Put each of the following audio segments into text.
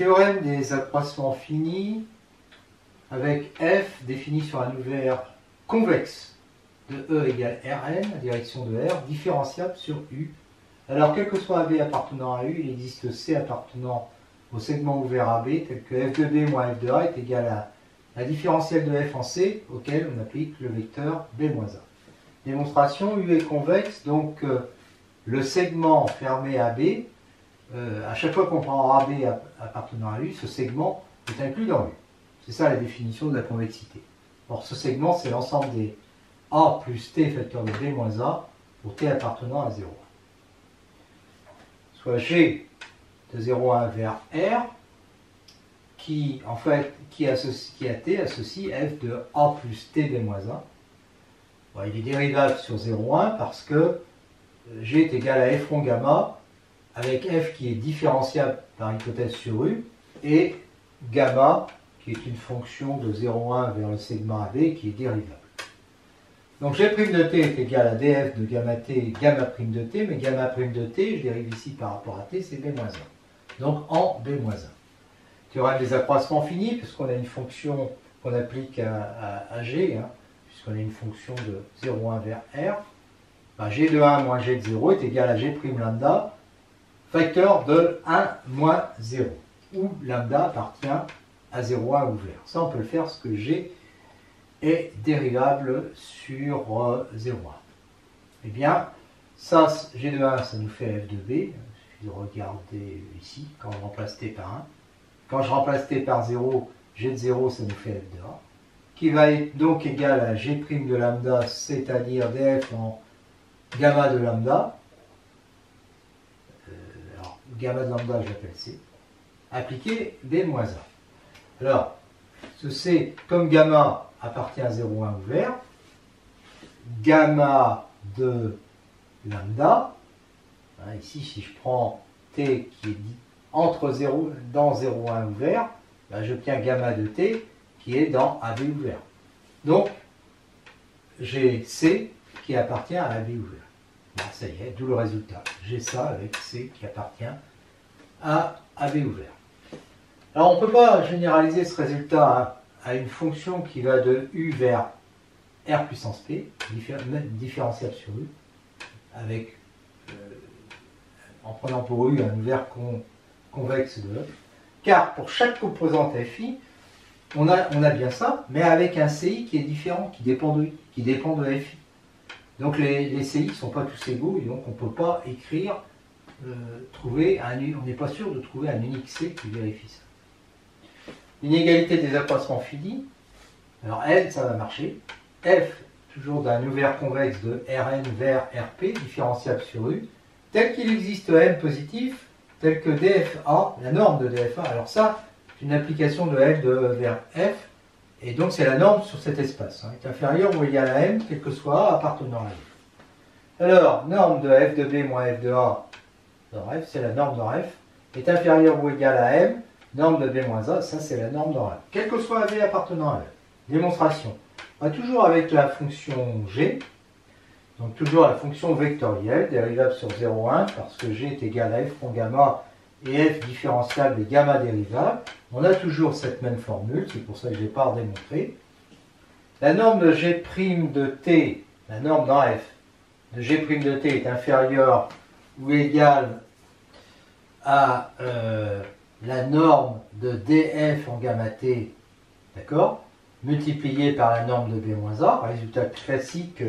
théorème des accroissements finis avec f défini sur un univers convexe de E égale Rn, la direction de R, différenciable sur U. Alors, quel que soit AB appartenant à U, il existe C appartenant au segment ouvert AB, tel que f de B moins f de A est égal à la différentielle de f en C, auquel on applique le vecteur B moins A. Démonstration, U est convexe, donc le segment fermé AB, à chaque fois qu'on prend AB appartenant à U, ce segment est inclus dans U. C'est ça la définition de la convexité. Or, ce segment, c'est l'ensemble des A plus T facteur de B moins A pour T appartenant à 0,1. Soit G de 0,1 vers R, qui à T associe F de A plus T B moins 1. Bon, il est dérivable sur 0,1 parce que G est égal à F rond gamma, avec F qui est différenciable par hypothèse sur U, et gamma qui est une fonction de 0,1 vers le segment AB qui est dérivable. Donc G' de t est égal à df de gamma t, gamma prime de t, mais gamma prime de t, je dérive ici par rapport à t, c'est b-1. Donc en b-1. Théorème des accroissements finis, puisqu'on a une fonction qu'on applique à G, hein, puisqu'on a une fonction de 0,1 vers R, ben G de 1 moins G de 0 est égal à G' lambda, facteur de 1 moins 0, où lambda appartient à 0,1 ouvert. Ça, on peut le faire parce que G est dérivable sur 0,1. Eh bien, ça, G de 1, ça nous fait F de B. Il suffit de regarder ici, quand je remplace T par 1. Quand je remplace T par 0, G de 0, ça nous fait F de A, qui va être donc égal à G' de lambda, c'est-à-dire df en gamma de lambda. Alors, gamma de lambda, je l'appelle C. Appliqué B moins A. Alors, ce C, comme gamma appartient à 0,1 ouvert, gamma de lambda, hein, ici si je prends t qui est entre 0, dans 0,1 ouvert, ben, j'obtiens gamma de t qui est dans AB ouvert. Donc, j'ai C qui appartient à AB ouvert. Ben, ça y est, d'où le résultat. J'ai ça avec C qui appartient à AB ouvert. Alors, on ne peut pas généraliser ce résultat à une fonction qui va de U vers R puissance P, différentiable sur U, avec, en prenant pour U un univers convexe de E, car pour chaque composante FI, on a bien ça, mais avec un CI qui est différent, qui dépend de FI. Donc les CI ne sont pas tous égaux, et donc on ne peut pas écrire, on n'est pas sûr de trouver un unique C qui vérifie ça. L'inégalité des accroissements finis, alors L, ça va marcher. F, toujours d'un univers convexe de Rn vers Rp, différentiable sur U, tel qu'il existe M positif, tel que dFA, la norme de dFA. Alors ça, c'est une application de L vers F, et donc c'est la norme sur cet espace. Hein, est inférieure ou égale à M, quel que soit A appartenant à F. Alors, norme de F de B moins F de A dans F, c'est la norme dans F, est inférieure ou égale à M, norme de B moins A, ça c'est la norme dans F. Quel que soit AB appartenant à F. Démonstration. On va toujours avec la fonction G, donc toujours la fonction vectorielle, dérivable sur 0,1, parce que G est égal à F rond gamma, et F différentiable et gamma dérivable. On a toujours cette même formule, c'est pour ça que je n'ai pas redémontré. La norme de G' de T, la norme dans F, de G' de T est inférieure ou égale à la norme de df en gamma t, d'accord, multipliée par la norme de b-a, résultat classique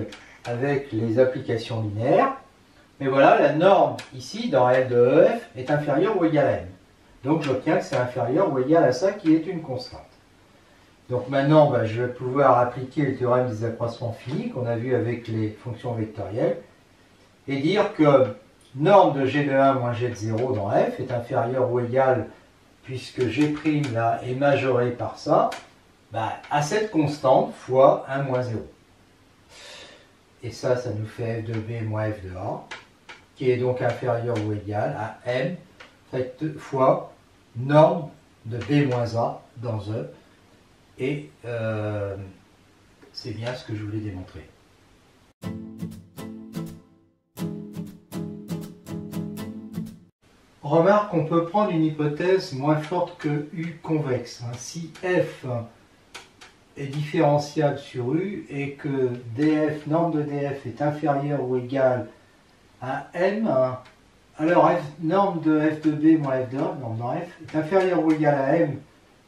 avec les applications linéaires. Mais voilà, la norme ici, dans L de EF, est inférieure ou égale à m. Donc j'obtiens que c'est inférieur ou égal à ça, qui est une constante. Donc maintenant, ben, je vais pouvoir appliquer le théorème des accroissements finis qu'on a vu avec les fonctions vectorielles, et dire que norme de G de 1 moins G de 0 dans F est inférieure ou égale, puisque G' là est majoré par ça, bah, à cette constante fois 1 moins 0. Et ça nous fait F de B moins F de A, qui est donc inférieur ou égal à M fois norme de B moins A dans E. Et c'est bien ce que je voulais démontrer. Remarque, on peut prendre une hypothèse moins forte que U convexe. Si f est différentiable sur U et que df, norme de df est inférieure ou égale à m, alors norme de f de b moins f de a, norme dans f, est inférieure ou égale à m,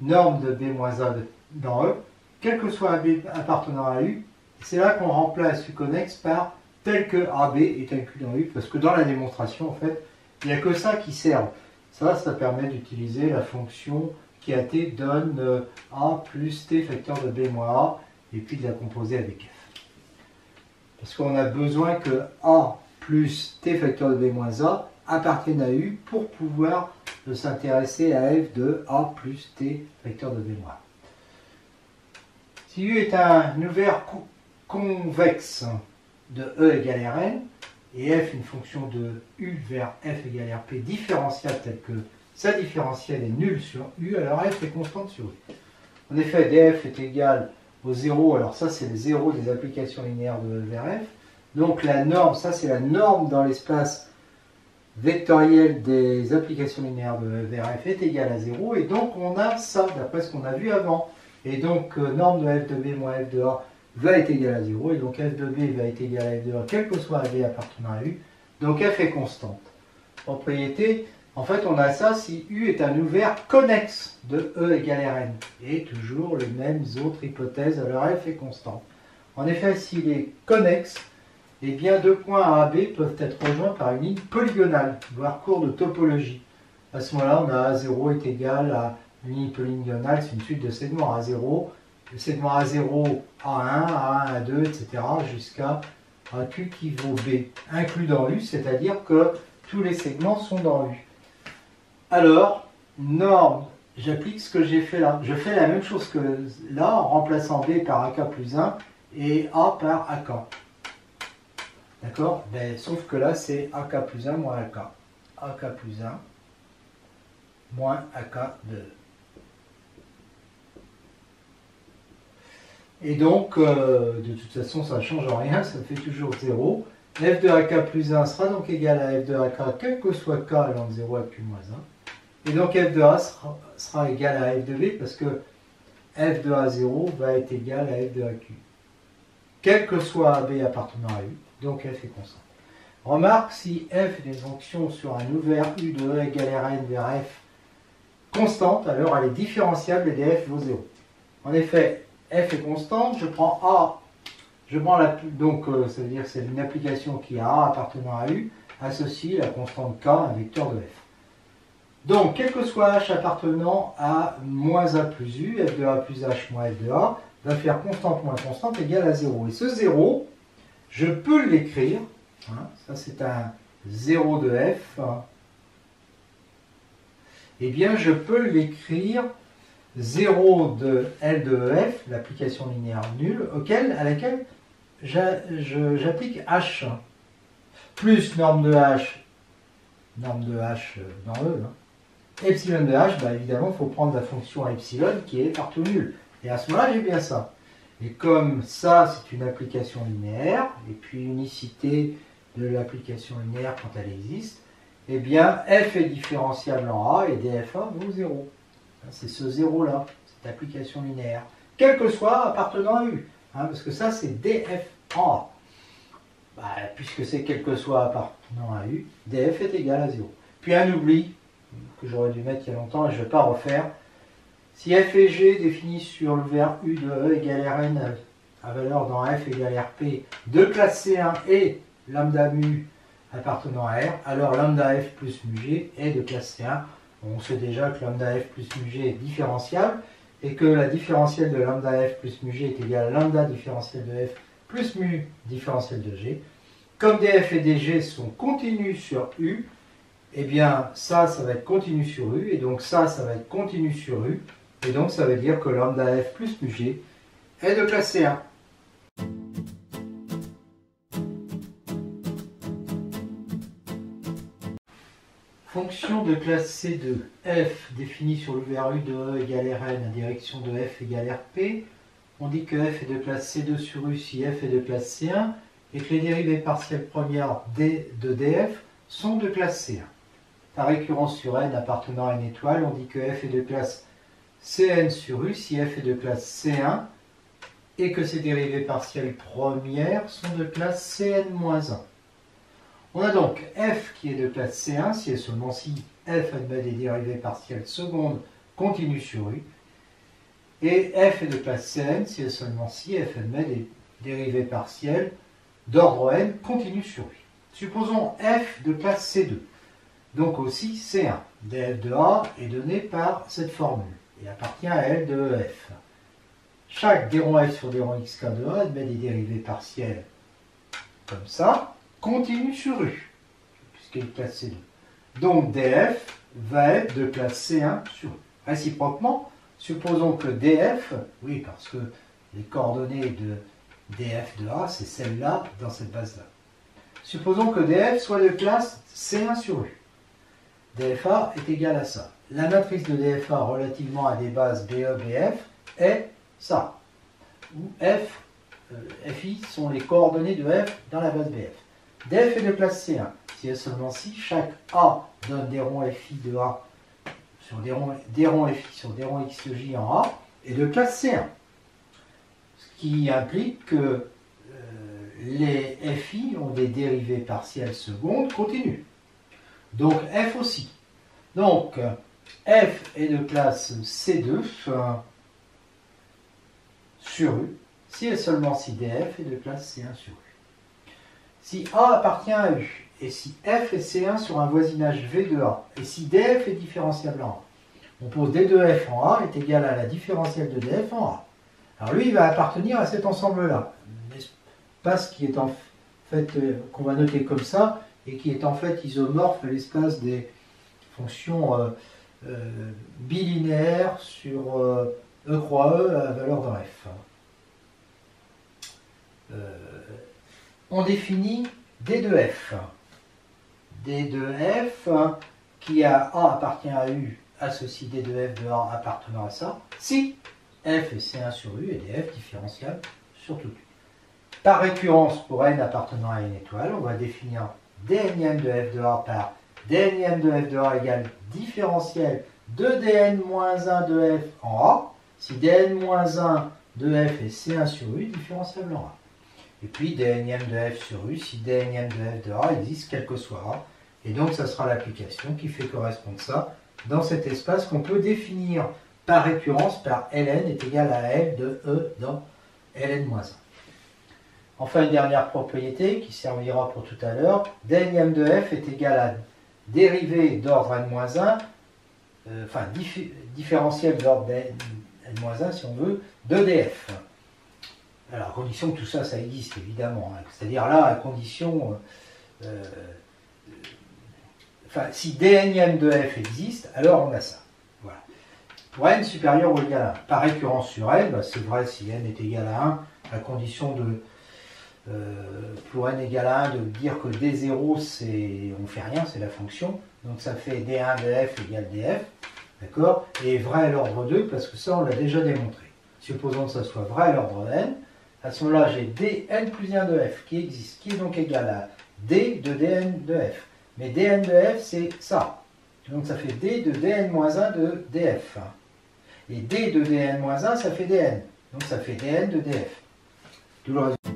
norme de b moins a dans E, quel que soit AB appartenant à U. C'est là qu'on remplace U connexe par tel que AB est inclus dans U, parce que dans la démonstration, en fait, il n'y a que ça qui sert. Ça permet d'utiliser la fonction qui à t donne A plus t facteur de b moins a, et puis de la composer avec f. Parce qu'on a besoin que A plus t facteur de b moins a appartiennent à U pour pouvoir s'intéresser à f de A plus t facteur de b moins a. Si U est un ouvert convexe de E égale Rn, et f une fonction de U vers f égale Rp différentiable telle que sa différentielle est nulle sur U, alors f est constante sur U. En effet, df est égal au 0, alors ça c'est le 0 des applications linéaires de E vers f. Donc la norme, ça c'est la norme dans l'espace vectoriel des applications linéaires de E vers f est égale à 0, et donc on a ça d'après ce qu'on a vu avant. Et donc norme de f de b moins f de a va être égal à 0, et donc f de b va être égal à f de a, quel que soit b appartenant à U, donc f est constante. Propriété, en fait on a ça si U est un ouvert connexe de E égale Rn, et toujours les mêmes autres hypothèses, alors f est constante. En effet, s'il est connexe, eh bien deux points A et B peuvent être rejoints par une ligne polygonale, voire cours de topologie. À ce moment-là, on a A0 est égal à une ligne polygonale, c'est une suite de segments A0, le segment A0, A1, A1, A2, etc. jusqu'à AQ qui vaut B, inclus dans U, c'est-à-dire que tous les segments sont dans U. Alors, norme, j'applique ce que j'ai fait là. Je fais la même chose que là, en remplaçant B par AK plus 1 et A par AK. D'accord? Sauf que là, c'est AK plus 1 moins AK. AK plus 1 moins AK2. Et donc, de toute façon, ça ne change rien, ça fait toujours 0. F de AK plus 1 sera donc égal à F de AK, quel que soit K allant de 0 à Q moins 1. Et donc F de A sera égal à F de B, parce que F de A0 va être égal à F de AQ. Quel que soit AB appartenant à U, donc F est constant. Remarque, si F est une fonction sur un ouvert U de E égale Rn vers F constante, alors elle est différentiable et df vaut 0. En effet, f est constante, je prends A, donc ça veut dire que c'est une application qui a A appartenant à U, associe la constante K à un vecteur de f. Donc, quel que soit h appartenant à moins A plus U, f de A plus h moins f de A, va faire constante moins constante égale à 0. Et ce 0, je peux l'écrire, hein, ça c'est un 0 de f, eh bien je peux l'écrire 0 de L de EF, l'application linéaire nulle, à laquelle j'applique H, plus norme de H dans E, hein. Epsilon de H, bah évidemment, il faut prendre la fonction epsilon qui est partout nulle. Et à ce moment-là, j'ai bien ça. Et comme ça, c'est une application linéaire, et puis unicité de l'application linéaire quand elle existe, eh bien, f est différentiable en A et dfa vaut 0. C'est ce 0-là, cette application linéaire. Quel que soit appartenant à U. Hein, parce que ça, c'est df en A. Bah, puisque c'est quel que soit appartenant à U, df est égal à 0. Puis un oubli, que j'aurais dû mettre il y a longtemps et je ne vais pas refaire. Si f et g définis sur l'ouvert U de E égale Rn à valeur dans f égale Rp de classe C1 et lambda mu appartenant à R, alors lambda f plus mu g est de classe C1. On sait déjà que lambda f plus mu g est différentiable et que la différentielle de lambda f plus mu g est égale à lambda différentielle de f plus mu différentielle de g. Comme df et dg sont continus sur U, eh bien ça va être continu sur U, et donc ça va être continu sur U, et donc ça veut dire que lambda f plus mu g est de classe C1. Fonction de classe C2, f définie sur l'ouvert U de E égale Rn à direction de f égale Rp. On dit que f est de classe C2 sur U si f est de classe C1 et que les dérivées partielles premières d de df sont de classe C1. par récurrence sur n appartenant à une étoile, on dit que f est de classe Cn sur U si f est de classe C1 et que ses dérivées partielles premières sont de classe Cn-1. On a donc f qui est de classe C1 si et seulement si f admet des dérivées partielles secondes continues sur U, et f est de classe Cn si et seulement si f admet des dérivées partielles d'ordre n continues sur U. Supposons f de classe C2, donc aussi C1. df de A est donné par cette formule et appartient à L de f. Chaque d rond f sur d rond xk de A admet des dérivées partielles comme ça, continues sur U, puisqu'elle est classe C2. Donc df va être de classe C1 sur U. Réciproquement, supposons que df, oui, parce que les coordonnées de df de A, c'est celle-là dans cette base-là. Supposons que df soit de classe C1 sur U. dfa est égal à ça. La matrice de dfa relativement à des bases BE, BF est ça. Où fi sont les coordonnées de f dans la base BF. df est de classe C1. Si et seulement si chaque A donne des ronds fi de A sur des ronds fi sur des ronds xj en A est de classe C1. Ce qui implique que les fi ont des dérivées partielles secondes continues. Donc f aussi. Donc f est de classe C2 sur U, si et seulement si df est de classe C1 sur U. Si A appartient à U, et si f est C1 sur un voisinage V de A, et si df est différenciable en A, on pose d de f en A est égal à la différentielle de df en A. Alors lui, il va appartenir à cet ensemble-là. L'espace qui est en fait, qu'on va noter comme ça, et qui est en fait isomorphe à l'espace des fonctions bilinéaires sur E croix E à la valeur de f. On définit d de f. d de f qui à A appartient à U associe d de f de A appartenant à ça, si f est C1 sur U et df différentiable sur tout U. Par récurrence pour n appartenant à une étoile, on va définir dn de f de A par dn de f de A égale différentiel de dn-1 de f en A, si dn-1 de f est C1 sur U, différentiable en A. Et puis dn de f sur U, si dn de f de A existe quel que soit A. Et donc ça sera l'application qui fait correspondre ça dans cet espace qu'on peut définir par récurrence par ln est égal à L de E dans ln-1. Enfin, une dernière propriété qui servira pour tout à l'heure, dn de f est égal à dérivée d'ordre n-1, enfin différentiel d'ordre n-1 si on veut, de df. Alors, à condition que tout ça, ça existe évidemment. Hein. C'est-à-dire là, à condition, enfin, si dn de f existe, alors on a ça. Voilà. Pour n supérieur ou égal à 1. Par récurrence sur n, bah, c'est vrai si n est égal à 1, à condition de pour n égale à 1 de dire que d0 c'est on fait rien, c'est la fonction, donc ça fait d1 de f égale df, d'accord, et vrai à l'ordre 2 parce que ça on l'a déjà démontré. Supposons que ça soit vrai à l'ordre n, à ce moment-là j'ai dn plus 1 de f qui existe, qui est donc égal à d de dn de f, mais dn de f c'est ça, donc ça fait d de dn-1 de df, et d de dn-1 ça fait dn, donc ça fait dn de df. Tout le résultat.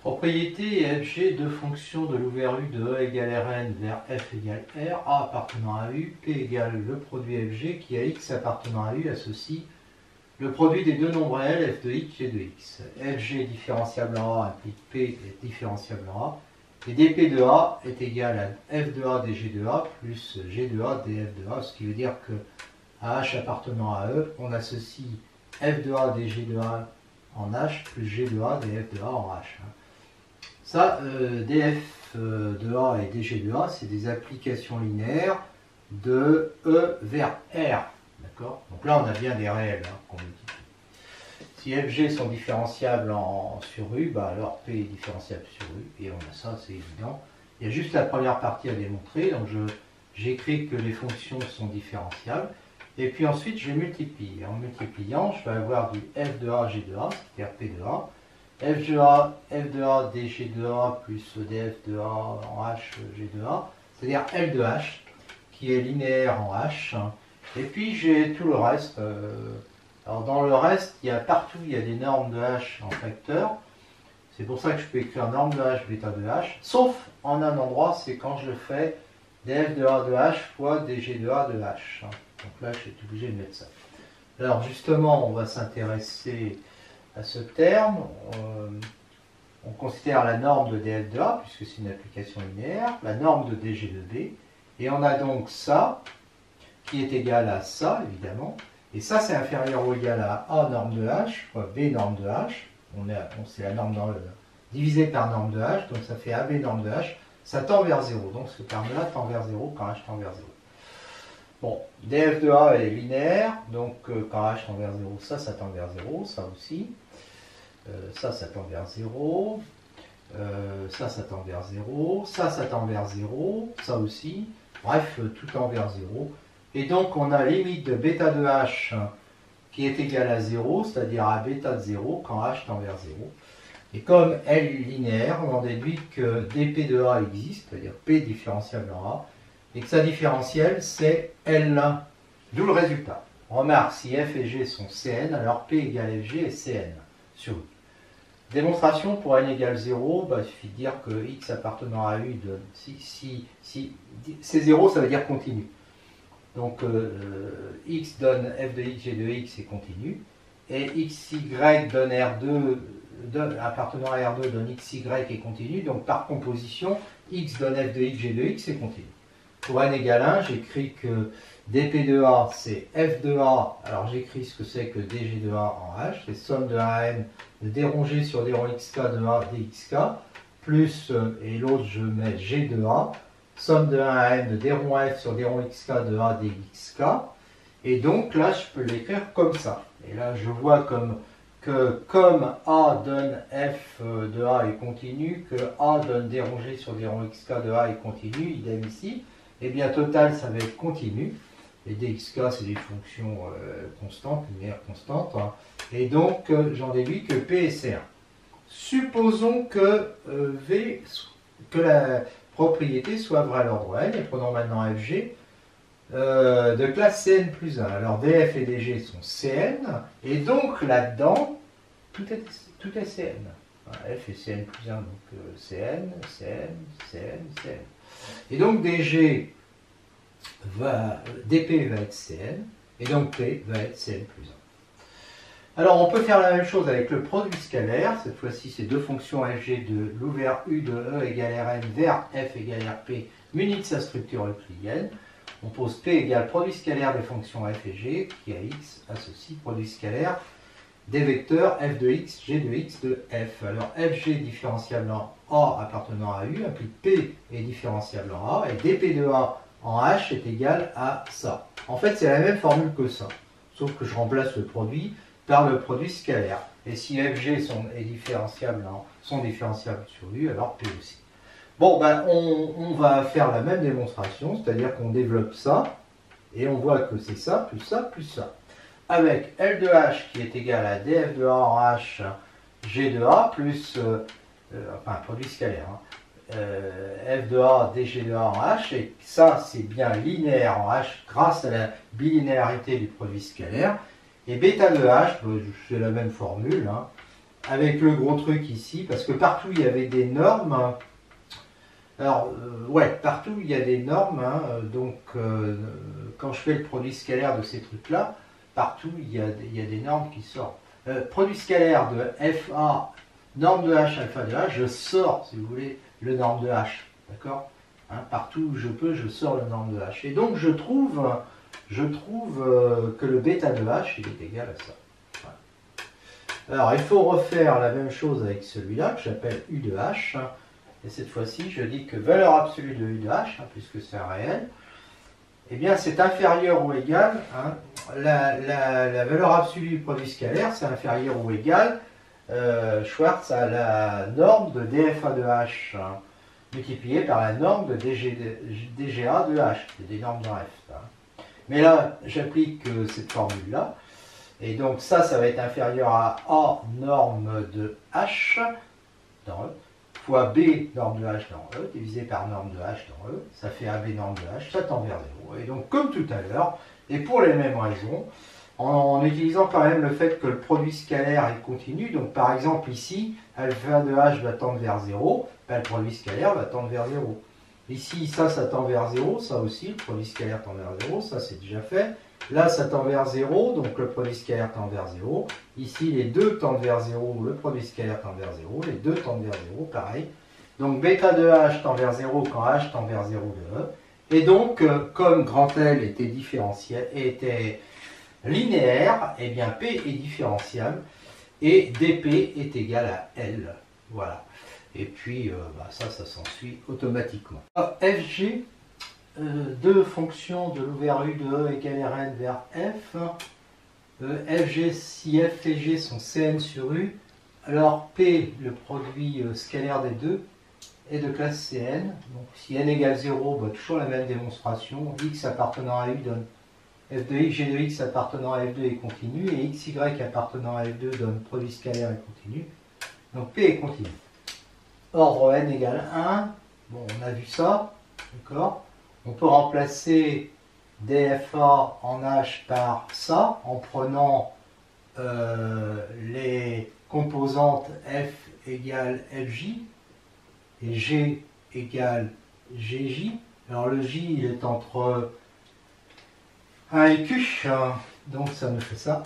Propriété fg de fonction de l'ouvert U de E égale Rn vers f égale R, A appartenant à U, P égale le produit fg qui à x appartenant à U associe le produit des deux nombres réels f de x et de x. Fg différenciable en A implique P est différentiable en A, et dp de A est égal à f de A dg de A plus g de A df de A, ce qui veut dire que à h appartenant à E, on associe f de A dg de A en h plus g de A df de A en h. Ça, df de A et dg de A, c'est des applications linéaires de E vers R. D'accord ? Donc là, on a bien des réels hein, qu'on multiplie. Si fg sont différenciables sur U, bah alors P est différenciable sur U, et on a ça, c'est évident. Il y a juste la première partie à démontrer, donc j'écris que les fonctions sont différenciables, et puis ensuite je multiplie. Et en multipliant, je vais avoir du f de A, g de A, c'est-à-dire P de A, f de A, dg de A plus df de A en H, g de A, c'est-à-dire L de H, qui est linéaire en H. Et puis j'ai tout le reste. Alors dans le reste, partout il y a des normes de H en facteur. C'est pour ça que je peux écrire norme de H, bêta de H, sauf en un endroit, c'est quand je le fais df de A de H fois dg de A de H. Donc là, je suis obligé de mettre ça. Alors justement, on va s'intéresser à ce terme. On considère la norme de df de A, puisque c'est une application linéaire, la norme de dg de B, et on a donc ça, qui est égal à ça, évidemment, et ça, c'est inférieur ou égal à A norme de H, fois B norme de H, c'est la norme divisée par norme de H, donc ça fait AB norme de H, ça tend vers 0, donc ce terme-là tend vers 0 quand H tend vers 0. Bon, df de A est linéaire, donc quand H tend vers 0, ça tend vers 0, ça aussi. Ça tend vers 0. Ça tend vers 0. Ça tend vers 0. Ça aussi. Bref, tout tend vers 0. Et donc, on a limite de bêta de H qui est égale à 0, c'est-à-dire à bêta de 0 quand H tend vers 0. Et comme L est linéaire, on en déduit que dp de A existe, c'est-à-dire P différentiable en A, et que sa différentielle, c'est L. D'où le résultat. Remarque, si F et G sont Cn, alors P égale Fg est Cn sur U. Démonstration pour n égale 0, il suffit de dire que x appartenant à U donne. Si c'est 0, ça veut dire continu. Donc x donne f de x, g de x est continu. Et xy donne R2, appartenant à R2 donne xy est continu. Donc par composition, x donne f de x, g de x est continu. Pour n égale 1, j'écris que dp de A, c'est f de A. Alors j'écris ce que c'est que dg de A en H. C'est somme de 1 à n de d rongé sur d rond xk de A dxk. Plus, et l'autre je mets g de A. Somme de 1 à n de d rond f sur d rond xk de A dxk. Et donc là, je peux l'écrire comme ça. Et là, je vois comme A donne f de A est continu, que A donne d rongé sur d rond xk de A est continu, idem ici. Et bien total, ça va être continu. Et dxk, c'est des fonctions constantes, linéaires constantes. Hein. Et donc, j'en déduis que P est C1. Supposons que que la propriété soit vraie à l'ordre n, et prenons maintenant Fg, de classe Cn plus 1. Alors df et dg sont Cn, et donc là-dedans, tout est Cn. F est Cn plus 1, donc Cn, Cn, Cn, Cn. Et donc dp va être Cn, et donc P va être Cn plus 1. Alors on peut faire la même chose avec le produit scalaire. Cette fois-ci, c'est deux fonctions fg de l'ouvert u de e égale Rn vers f égale Rp munie de sa structure euclidienne. On pose P égale produit scalaire des fonctions f et g, qui à x associe produit scalaire des vecteurs f de x, g de x de f. Alors fg différentiable en A appartenant à U implique P est différentiable en A, et dp de A en H est égal à ça. En fait, c'est la même formule que ça, sauf que je remplace le produit par le produit scalaire. Et si fg sont différenciables sur U, alors P aussi. Bon, on va faire la même démonstration, c'est-à-dire qu'on développe ça, et on voit que c'est ça, plus ça, plus ça. Avec L de H qui est égal à df de A en H, G de A, plus, produit scalaire, hein, f de A, dg de A en H, et ça c'est bien linéaire en H grâce à la bilinéarité du produit scalaire. Et bêta de H, c'est la même formule, hein, avec le gros truc ici, parce que partout il y avait des normes. Alors, partout il y a des normes, hein, donc quand je fais le produit scalaire de ces trucs-là, partout il y a des normes qui sortent. Produit scalaire de FA, norme de H, alpha de H, je sors, si vous voulez, le norme de H, d'accord, hein, partout où je peux, je sors le norme de H. Et donc je trouve que le bêta de H, il est égal à ça. Voilà. Alors, il faut refaire la même chose avec celui-là, que j'appelle U de H. Et cette fois-ci, je dis que valeur absolue de U de H, hein, puisque c'est un réel, eh bien, c'est inférieur ou égal, hein, la valeur absolue du produit scalaire, c'est inférieur ou égal, Schwartz à la norme de dfa de H, hein, multiplié par la norme de dga de H, c'est des normes dans F. Hein. Mais là, j'applique cette formule-là, Et donc ça va être inférieur à A norme de H dans E, fois B norme de H dans E, divisé par norme de H dans E, ça fait AB norme de H, ça tend vers 0. Et donc comme tout à l'heure, et pour les mêmes raisons, en utilisant quand même le fait que le produit scalaire est continu, donc par exemple ici, alpha de H va tendre vers 0, ben le produit scalaire va tendre vers 0. Ici, ça tend vers 0, ça aussi, le produit scalaire tend vers 0, ça c'est déjà fait. Là, ça tend vers 0, donc le produit scalaire tend vers 0. Ici, les deux tendent vers 0, le produit scalaire tend vers 0. Les deux tendent vers 0, pareil. Donc, bêta de H tend vers 0 quand H tend vers 0 de E. Et donc, comme grand L était différentiel, était linéaire, eh bien P est différentiable et dP est égal à L. Voilà. Et puis, ça s'ensuit automatiquement. Fg, deux fonctions de l'ouvert U de E égale Rn vers F. Fg, si F et G sont Cn sur U, alors P, le produit scalaire des deux, est de classe Cn. Donc si n égale 0, toujours la même démonstration. X appartenant à U donne f de x, g de x appartenant à f2 est continu, et xy appartenant à f2 donne produit scalaire est continu. Donc P est continu. Ordre n égale 1. Bon, on a vu ça, d'accord. On peut remplacer dFA en H par ça, en prenant les composantes F égale Fj, et G égale Gj. Alors le J, il est entre 1 et Q, donc ça me fait ça.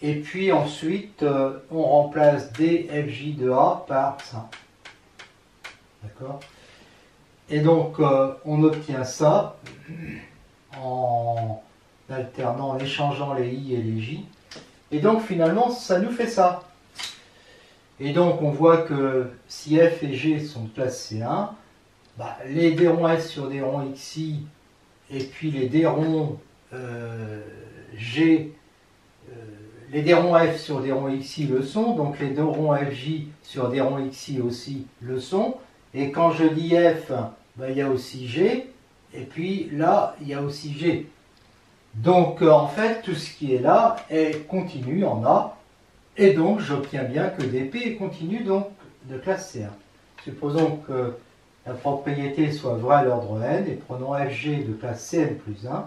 Et puis ensuite, on remplace dFj de A par ça. D'accord? Et donc, on obtient ça en alternant, en échangeant les I et les J. Et donc, finalement, ça nous fait ça. Et donc, on voit que si F et G sont de classe C1, les d ronds S sur d ronds XI, et puis les d ronds G, les d ronds F sur d ronds XI le sont, donc les d ronds FJ sur d ronds XI aussi le sont. Et quand je dis F, il y a aussi G, et puis là, il y a aussi G. Donc, en fait, tout ce qui est là est continu en A, et donc j'obtiens bien que dP est continu, donc de classe C1. Supposons que la propriété soit vraie à l'ordre n, et prenons Fg de classe Cn plus 1.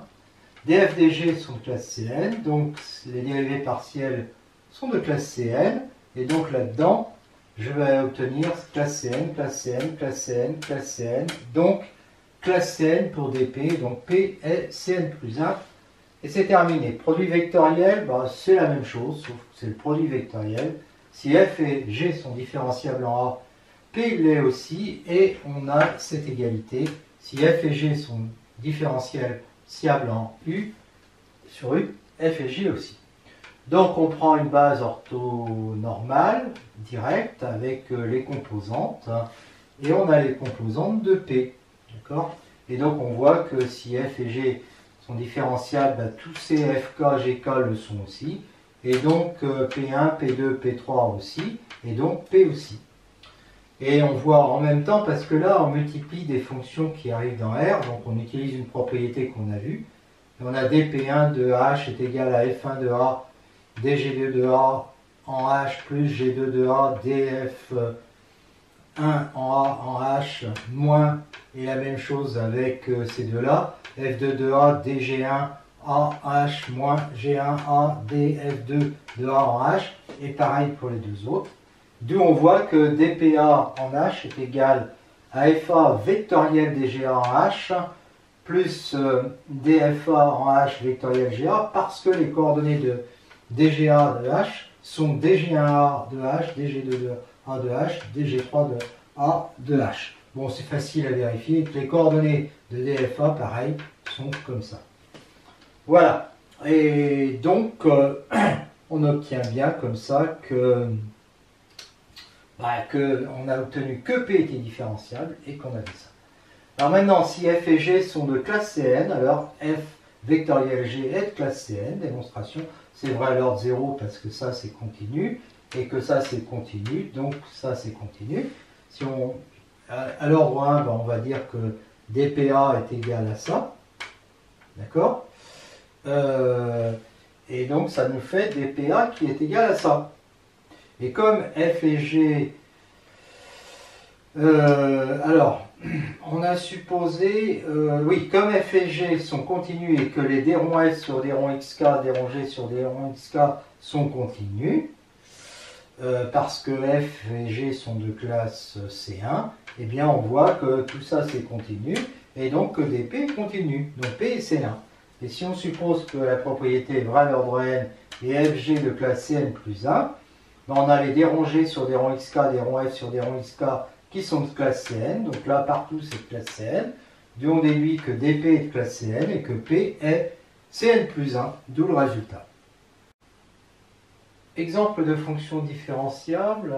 dF dg sont de classe Cn, donc les dérivés partiels sont de classe Cn, et donc là-dedans, je vais obtenir classe Cn, classe Cn, classe Cn, classe Cn, donc classe Cn pour dP, donc P est Cn plus 1, et c'est terminé. Produit vectoriel, c'est la même chose, sauf que c'est le produit vectoriel. Si f et g sont différenciables en A, P l'est aussi, et on a cette égalité. Si f et g sont différenciables en U, sur U, f et g aussi. Donc on prend une base orthonormale, directe, avec les composantes, et on a les composantes de P. D'accord? Et donc on voit que si f et g sont différenciables, tous ces fk, gk le sont aussi, et donc P1, P2, P3 aussi, et donc P aussi. Et on voit en même temps, parce que là on multiplie des fonctions qui arrivent dans R, donc on utilise une propriété qu'on a vue, et on a dP1 de H est égal à F1 de A dG2 de A en H plus G2 de A dF1 en A en H moins, et la même chose avec ces deux-là, F2 de A dG1 A H moins G1 A dF2 de A en H, et pareil pour les deux autres. D'où on voit que dPA en H est égal à FA vectoriel dGA en H plus dFA en H vectoriel GA, parce que les coordonnées de dGA de H sont dG1A de H, dG2 de A de H, dG3 de A de H. Bon, c'est facile à vérifier. Les coordonnées de dFA, pareil, sont comme ça. Voilà. Et donc, on obtient bien comme ça que on a obtenu que P était différenciable et qu'on avait ça. Alors maintenant, si F et G sont de classe Cn, alors F vectoriel G est de classe Cn, démonstration, c'est vrai à l'ordre 0 parce que ça c'est continu, et que ça c'est continu, donc ça c'est continu. Si on, à l'ordre 1, on va dire que dPA est égal à ça, d'accord, Et donc ça nous fait dPA qui est égal à ça. Et comme f et g, alors, on a supposé, oui, comme f et g sont continus et que les d rond f sur d rond xk, d rond g sur d rond xk sont continus, parce que f et g sont de classe C1, eh bien on voit que tout ça c'est continu, et donc que dp est continu, donc p est C1. Et si on suppose que la propriété est vraie à l'ordre n et fg de classe Cn plus 1, ben on a les d rond g sur d rond xk, d rond f sur d rond xk qui sont de classe Cn, donc là partout c'est de classe Cn, d'où on déduit que dp est de classe Cn et que p est Cn plus 1, d'où le résultat. Exemple de fonction différenciable,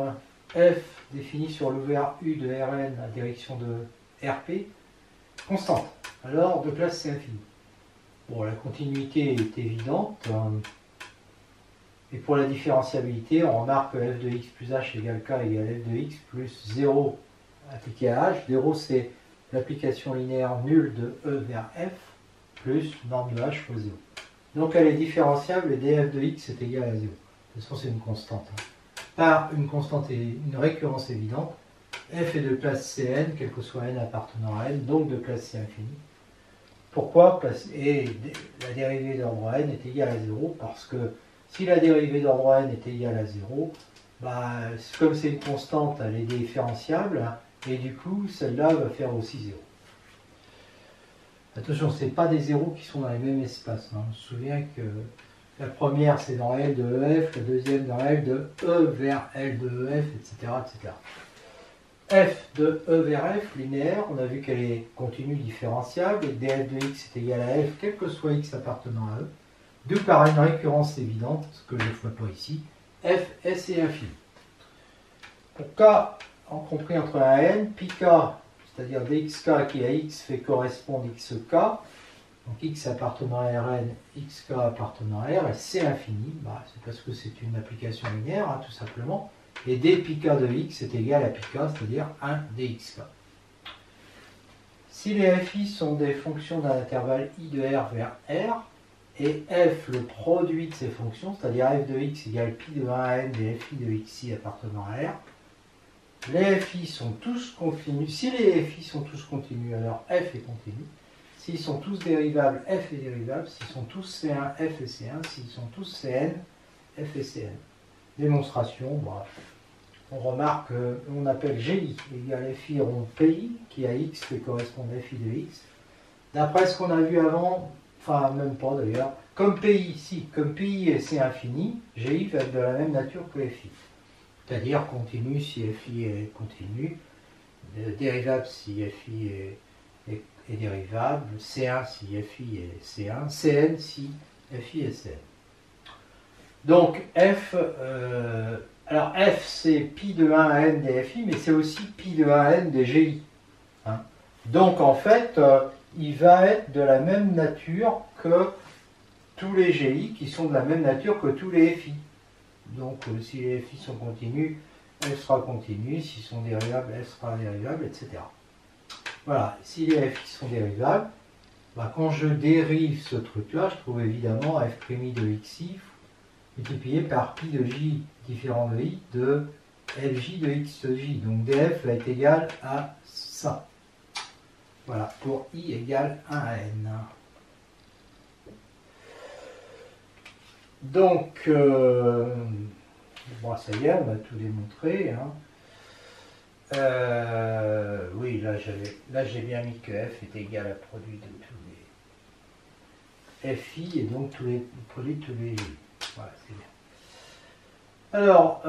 f définie sur l'ouvert u de Rn à direction de Rp, constante, alors de classe C infini. Bon, la continuité est évidente, et pour la différenciabilité, on remarque que f de x plus h égale k égale f de x plus 0 appliqué à h. 0 c'est l'application linéaire nulle de e vers f, plus norme de h fois 0. Donc elle est différenciable et df de x est égal à 0. De toute façon, c'est une constante. Par une constante et une récurrence évidente, f est de classe Cn, quel que soit n appartenant à n, donc de classe C infini. Pourquoi? Et la dérivée d'ordre n est égale à 0, parce que si la dérivée d'ordre n est égale à 0, bah, comme c'est une constante, elle est différenciable, et du coup, celle-là va faire aussi 0. Attention, ce n'est pas des zéros qui sont dans les mêmes espaces. On se souvient que la première, c'est dans L de EF, la deuxième dans L de E vers L de EF, etc., etc. F de E vers F, linéaire, on a vu qu'elle est continue différenciable, et df de x est égal à f, quel que soit x appartenant à E, d'où par une récurrence évidente, ce que je ne vois pas ici, f, s et infini. Pour k, en compris entre 1 et n, pi k, c'est-à-dire dxk qui à x fait correspondre xk, donc x appartenant à Rn, xk appartenant à R, et c infini, bah, c'est parce que c'est une application linéaire, hein, tout simplement, et d pi k de x est égal à pi k, c'est-à-dire 1 dxk. Si les fi sont des fonctions d'un intervalle i de R vers R, et f le produit de ces fonctions, c'est-à-dire f de x égale pi de 1 à n des fi de xi appartenant à R, les fi sont tous continus. Si les fi sont tous continus, alors f est continu. S'ils sont tous dérivables, f est dérivable. S'ils sont tous C1, f est C1. S'ils sont tous Cn, f est Cn. Démonstration, bah, on remarque qu'on appelle GI égale FI rond PI, qui à X fait correspondre à FI de X. D'après ce qu'on a vu avant, enfin même pas d'ailleurs, comme PI, si, comme PI et C infini, GI va être de la même nature que FI. C'est-à-dire continu si FI est continu, dérivable si FI est dérivable, C1 si FI est C1, Cn si FI est Cn. Donc F, alors F c'est pi de 1 à n des FI, mais c'est aussi pi de 1 à n des GI. Hein. Donc en fait, il va être de la même nature que tous les GI qui sont de la même nature que tous les FI. Donc si les FI sont continus, F sera continu, s'ils sont dérivables, F sera dérivable, etc. Voilà, si les FI sont dérivables, bah, quand je dérive ce truc-là, je trouve évidemment f' de xi multiplié par pi de j différent de i de fj de x de j. Donc df va être égal à ça. Voilà, pour i égale 1 à n. Donc, bon, ça y est, on a tout démontré. Hein. Oui, là j'ai bien mis que f est égal à produit de tous les fi et donc tous les produits de tous les j. Voilà, c'est bien. Alors,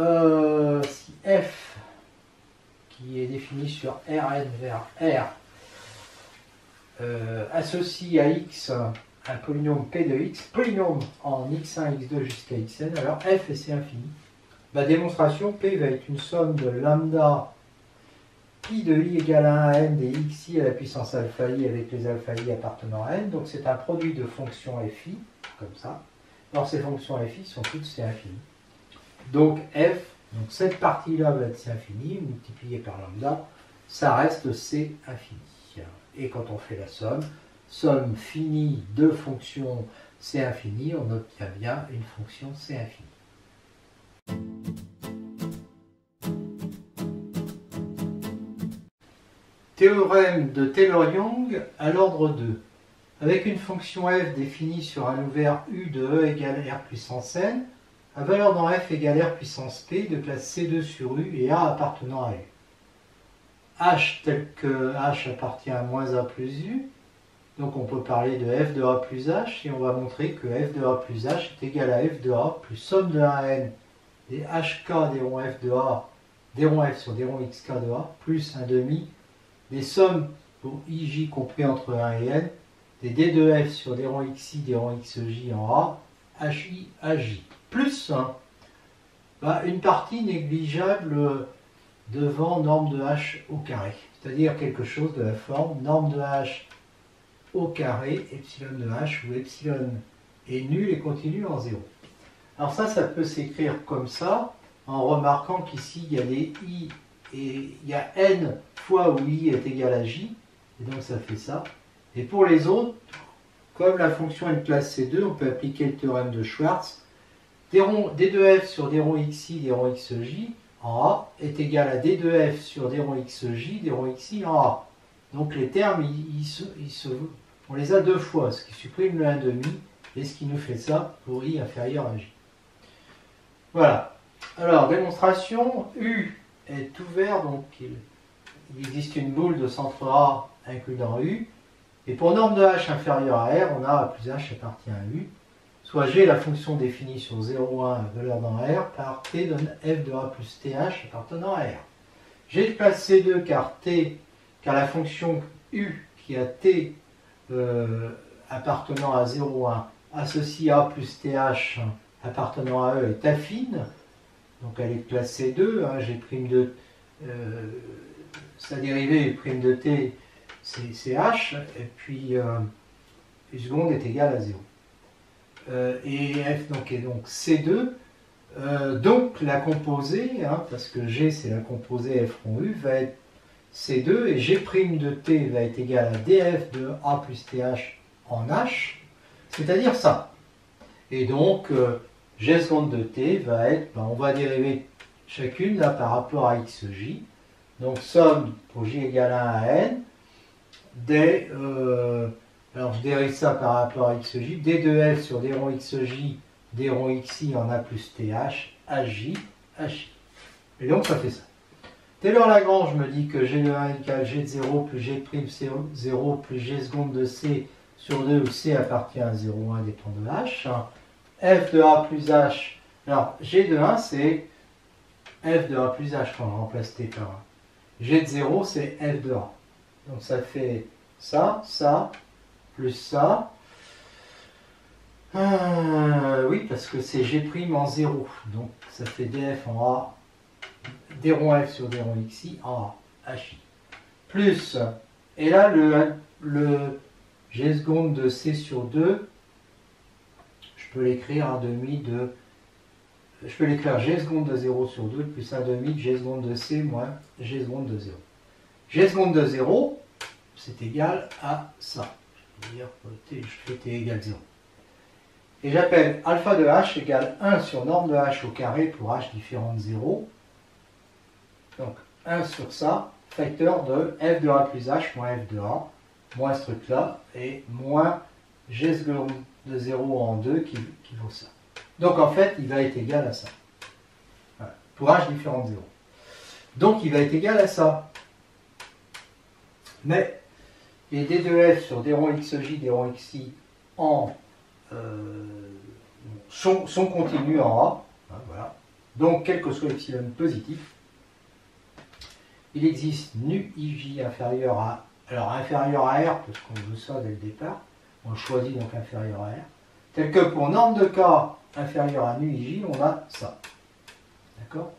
si f, qui est défini sur Rn vers R, associe à x un polynôme p de x, polynôme en x1, x2 jusqu'à xn, alors f et c infini. La démonstration, p va être une somme de lambda pi de i égale à 1 à n des xi à la puissance alpha i avec les alpha i appartenant à n. Donc c'est un produit de fonctions fi, comme ça. Alors ces fonctions fi sont toutes c infini. Donc f, donc cette partie-là va être c infini, multipliée par lambda, ça reste c infini. Et quand on fait la somme, somme finie de fonctions C infini, on obtient bien une fonction C infini. Théorème de Taylor-Young à l'ordre 2. Avec une fonction f définie sur un ouvert U de E égale R puissance n, à valeur dans f égale R puissance P de classe C2 sur U et A appartenant à U. H tel que H appartient à moins A plus U, donc on peut parler de f de A plus H et on va montrer que f de A plus H est égal à f de A plus somme de 1 à n des HK des ronds f de A, des ronds f sur des ronds xk de A, plus 1 demi des sommes pour ij compris entre 1 et n, des d de f sur des ronds xi, des ronds xj en A, hi, aj, plus 1, une partie négligeable devant norme de h au carré, c'est-à-dire quelque chose de la forme norme de h au carré, epsilon de h, où epsilon est nul et continue en 0. Alors ça peut s'écrire comme ça, en remarquant qu'ici il y a des i et il y a n fois où i est égal à j, et donc ça fait ça. Et pour les autres, comme la fonction est de classe C2, on peut appliquer le théorème de Schwartz. D de f sur d rond xi, d rond xj en A est égal à d de f sur d rond xj, d rond xi en A. Donc les termes, on les a deux fois, ce qui supprime le 1,5 et ce qui nous fait ça pour i inférieur à j. Voilà. Alors, démonstration, U est ouvert, donc il existe une boule de centre A inclus dans U. Et pour norme de h inférieure à R, on a A plus h appartient à U. Soit G, la fonction définie sur 0,1 valeur dans R, par T donne f de A plus TH appartenant à R. G de classe C2 car la fonction U qui a T appartenant à 0,1 associe A plus TH appartenant à E est affine. Donc elle est de classe C2, G' de sa dérivée prime de T c'est H, et puis U seconde est égale à 0. Et F donc, est donc C2, donc la composée, parce que G c'est la composée F rond U, va être C2, et G' de T va être égal à df de A plus TH en H, c'est-à-dire ça. Et donc, G seconde de T va être, on va dériver chacune là par rapport à xj, donc somme pour j égale 1 à n, alors je dérive ça par rapport à xj, d de f sur d rond xj, d rond xi en a plus th, aj, hi. Et donc ça fait ça. Taylor-Lagrange me dit que g de 1 égale g de 0 plus g prime c0 plus g seconde de c sur 2 où c appartient à 0,1 dépend de h. F de a plus h, alors g de 1 c'est f de a plus h quand je remplace t par 1. G de 0 c'est f de a. Donc ça fait ça, plus ça. Oui, parce que c'est g' en 0. Donc ça fait df en a, d rond f sur d rond xi en a, hi. Plus, et là le g seconde de c sur 2, je peux l'écrire 1 demi de... Je peux l'écrire g seconde de 0 sur 2 plus 1 demi de g seconde de c moins g seconde de 0. G seconde de 0, c'est égal à ça. Je peux dire je fais t égale 0. Et j'appelle alpha de h égale 1 sur norme de h au carré pour h différent de 0. Donc 1 sur ça, facteur de f de a plus h moins f de a, moins ce truc-là, et moins g seconde de 0 en 2 qui vaut ça. Donc en fait, il va être égal à ça. Voilà. Pour h différent de 0. Donc il va être égal à ça. Mais les d de f sur d rond xj, d rond xi sont continus en A. Voilà. Donc quel que soit epsilon positif, il existe nu ij inférieur à... Alors inférieur à R, parce qu'on veut ça dès le départ. On le choisit donc inférieur à R. Tel que pour norme de K inférieur à nu ij, on a ça. D'accord?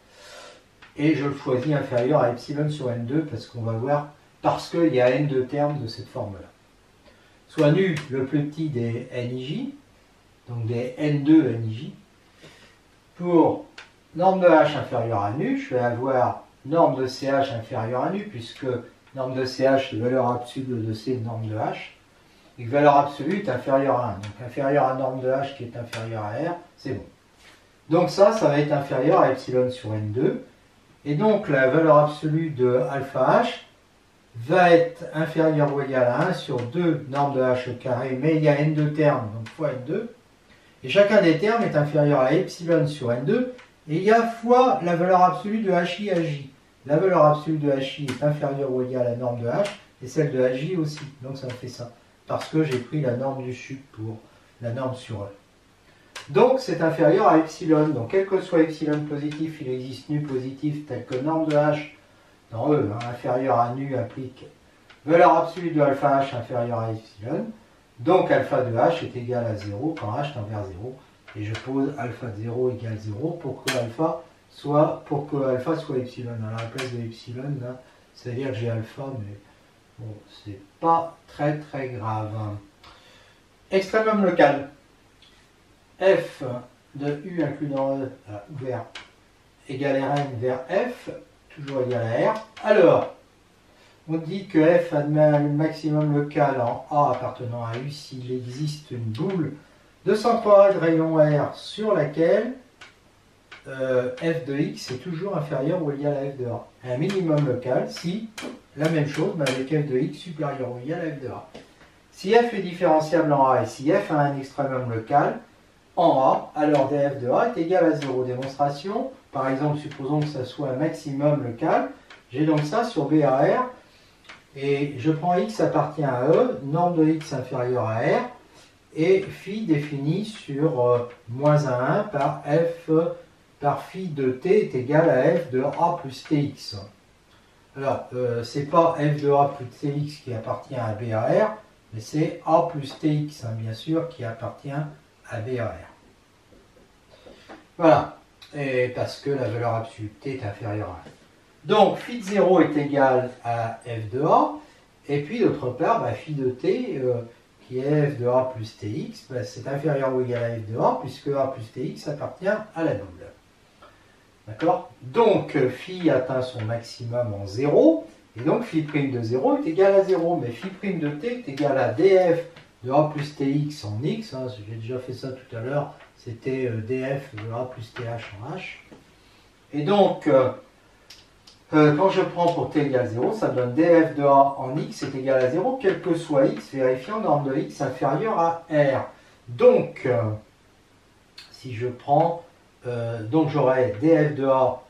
Et je le choisis inférieur à epsilon sur n2 parce qu'on va voir, parce qu'il y a n2 termes de cette forme-là. Soit nu le plus petit des nij, donc des n2 nij. Pour norme de h inférieure à nu, je vais avoir norme de ch inférieure à nu, puisque norme de ch c'est valeur absolue de c de norme de h. et que valeur absolue est inférieure à 1. Donc inférieur à norme de h qui est inférieure à r, c'est bon. Donc ça va être inférieur à epsilon sur n2. Et donc la valeur absolue de alpha h va être inférieure ou égale à 1 sur 2 normes de h au carré, mais il y a n2 termes, donc fois n2. Et chacun des termes est inférieur à epsilon sur n2, et il y a fois la valeur absolue de hi aj. La valeur absolue de hi est inférieure ou égale à la norme de h, et celle de aj aussi. Donc ça me fait ça, parce que j'ai pris la norme du sup pour la norme sur e. Donc c'est inférieur à epsilon. Donc quel que soit epsilon positif, il existe nu positif tel que norme de h dans E, inférieur à nu applique valeur absolue de alpha h inférieure à epsilon. Donc alpha de h est égal à 0 quand h tend vers 0. Et je pose alpha de 0 égale 0 pour que alpha soit epsilon. Alors à la place de epsilon, là, c'est-à-dire que j'ai alpha, mais bon, c'est pas très très grave. Extrémum local. F de U inclus dans E, ouvert, égale Rn vers F, toujours égal à R. Alors, on dit que F admet le maximum local en A appartenant à U s'il existe une boule de centroide de rayon R sur laquelle f de x est toujours inférieur ou égal à f de A. Un minimum local si, la même chose, mais avec f de x supérieur ou égal à f de A. Si f est différenciable en A et si f a un extrémum local en A, alors df de A est égal à 0. Démonstration, par exemple, supposons que ça soit un maximum local. J'ai donc ça sur B à R, et je prends x appartient à E, norme de x inférieure à R, et phi défini sur moins 1 par f par phi de t est égal à f de A plus tx. Alors, c'est pas f de A plus tx qui appartient à B à R, mais c'est A plus tx, bien sûr, qui appartient à B à R. Voilà, et parce que la valeur absolue t est inférieure à 1. Donc, phi de 0 est égal à f de A, et puis d'autre part, phi de t, qui est f de A plus tx, c'est inférieur ou égal à f de A, puisque A plus tx appartient à la boule. D'accord? Donc, phi atteint son maximum en 0, et donc phi' de 0 est égal à 0, mais phi' de t est égal à df de A plus tx en x, j'ai déjà fait ça tout à l'heure, c'était df de A plus th en h. Et donc, quand je prends pour t égale 0, ça me donne df de A en x est égal à 0, quel que soit x, vérifiant norme de x inférieure à r. Donc, si je prends, donc j'aurai df de A,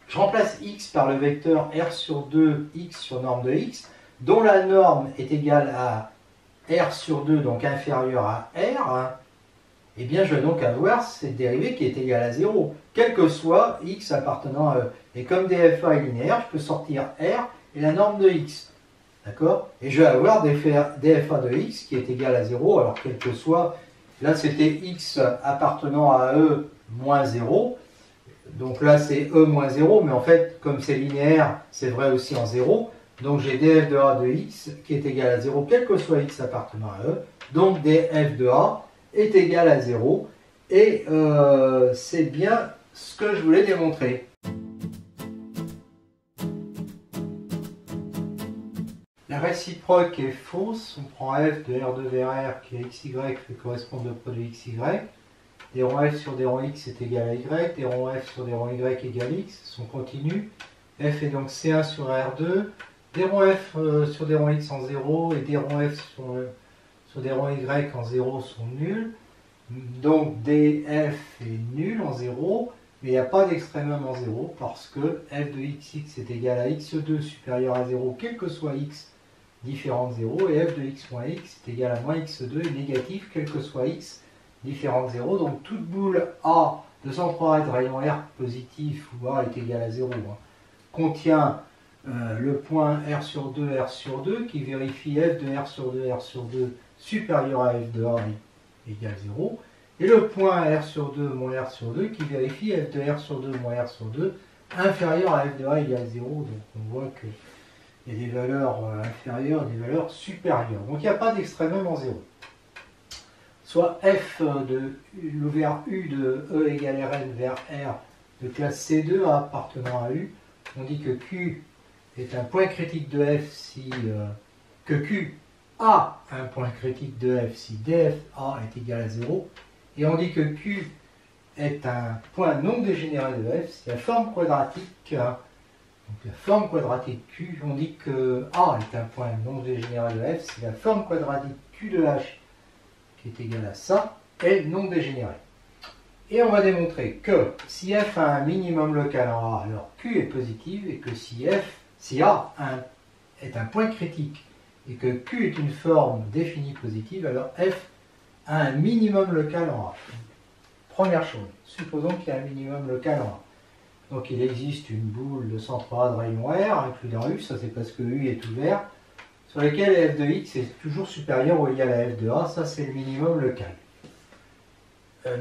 je remplace x par le vecteur r sur 2, x sur norme de x, dont la norme est égale à r sur 2, donc inférieure à r, et bien je vais donc avoir cette dérivée qui est égale à 0, quel que soit x appartenant à E. Et comme dfa est linéaire, je peux sortir r et la norme de x. D'accord? Et je vais avoir dfa de x qui est égal à 0, alors quel que soit, là c'était x appartenant à E moins 0, donc là c'est E moins 0, mais en fait, comme c'est linéaire, c'est vrai aussi en 0, donc j'ai df de A de x qui est égal à 0, quel que soit x appartenant à E, donc df de A est égal à 0, et c'est bien ce que je voulais démontrer. La réciproque est fausse, on prend f de R2 vers R qui est xy fait correspondre au produit xy, des ronds f sur des ronds x est égal à y, des ronds f sur des ronds y égale x, sont continus, f est donc C1 sur R2, des ronds f sur des ronds x en 0 et des ronds f sur des ronds y en 0 sont nuls, donc df est nul en 0, mais il n'y a pas d'extrémum en 0 parce que f de xx est égal à x2 supérieur à 0, quel que soit x différent de 0, et f de x moins x est égal à moins x2 et négatif, quel que soit x différent de 0. Donc toute boule A de centroide de rayon R positif où A est égal à 0 contient le point R sur 2 qui vérifie f de R sur 2 supérieur à f de A égale 0, et le point R sur 2 moins R sur 2 qui vérifie f de R sur 2 moins R sur 2 inférieur à f de A égale 0. Donc on voit que il y a des valeurs inférieures et des valeurs supérieures. Donc il n'y a pas d'extrémum en 0. Soit f de l'ouvert U de E égale Rn vers R de classe C2 appartenant à U, on dit que Q est un point critique de f si que Q A un point critique de f si dfa est égal à 0, et on dit que Q est un point non dégénéré de f si la forme quadratique, donc la forme quadratique Q, on dit que A est un point non dégénéré de f si la forme quadratique Q de h, qui est égale à ça, est non dégénérée. Et on va démontrer que si f a un minimum local en A, alors Q est positive, et que si A est un point critique et que Q est une forme définie positive, alors F a un minimum local en A. Première chose, supposons qu'il y a un minimum local en A. Donc il existe une boule de centre A de rayon R inclus dans U, ça c'est parce que U est ouvert, sur lequel f de x est toujours supérieur ou égal à f de A, ça c'est le minimum local.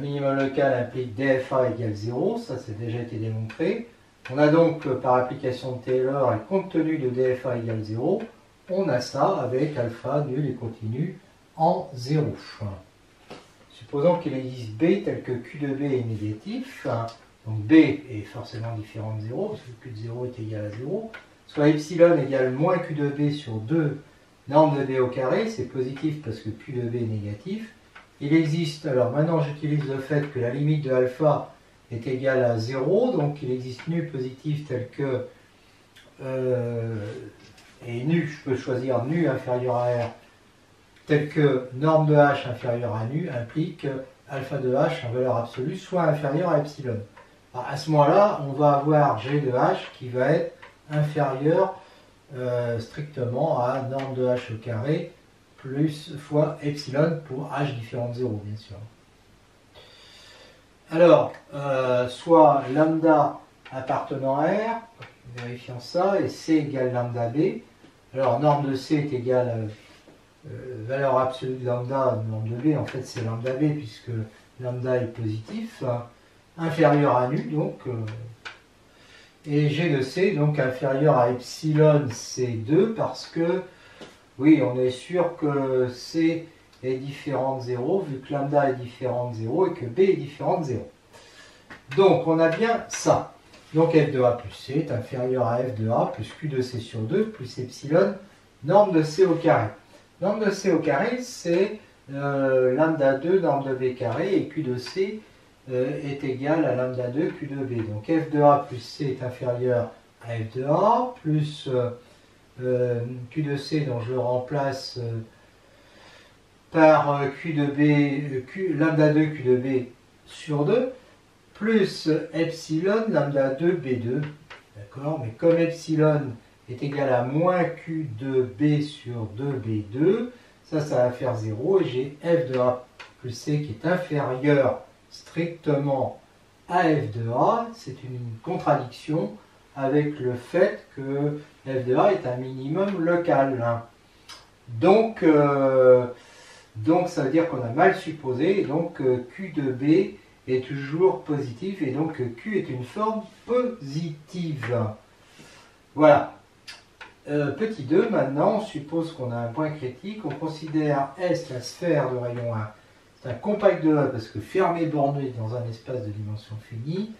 Minimum local implique dfa égale 0, ça c'est déjà été démontré. On a donc par application de Taylor et compte tenu de dfa égale 0, on a ça avec alpha nul et continu en 0. Supposons qu'il existe B tel que Q de B est négatif, donc B est forcément différent de 0, parce que Q de 0 est égal à 0, soit epsilon égale moins Q de B sur 2 norme de B au carré, c'est positif parce que Q de B est négatif. Il existe, alors maintenant j'utilise le fait que la limite de alpha est égale à 0, donc il existe nu positif tel que, et nu, je peux choisir nu inférieur à R, tel que norme de H inférieure à nu implique alpha de H en valeur absolue soit inférieur à epsilon. Alors, à ce moment-là, on va avoir G de H qui va être inférieur strictement à norme de H au carré plus fois epsilon pour H différent de 0, bien sûr. Alors, soit lambda appartenant à R, vérifions ça, et C égale lambda B. Alors, norme de C est égale à valeur absolue de lambda, norme de B, en fait c'est lambda B puisque lambda est positif, inférieur à nu, donc, et G de C, donc inférieur à epsilon C2 parce que oui, on est sûr que C est différent de 0, vu que lambda est différent de 0 et que B est différent de 0. Donc, on a bien ça. Donc, f de A plus C est inférieur à f de A plus Q de C sur 2 plus epsilon, norme de C au carré. Norme de C au carré, c'est lambda 2, norme de B carré, et Q de C est égal à lambda 2, Q de B. Donc, f de A plus C est inférieur à f de A plus Q de C, dont je le remplace par Q de B, lambda 2 Q de B sur 2, plus epsilon lambda 2 B2. D'accord? Mais comme epsilon est égal à moins Q de B sur 2 B2, ça va faire 0, et j'ai f de A plus C qui est inférieur strictement à f de A. C'est une contradiction avec le fait que f de A est un minimum local. Donc ça veut dire qu'on a mal supposé, et donc Q de B est toujours positif, et donc Q est une forme positive. Voilà. Petit 2, maintenant, on suppose qu'on a un point critique, on considère S la sphère de rayon 1. C'est un compact de A parce que fermé borné dans un espace de dimension finie.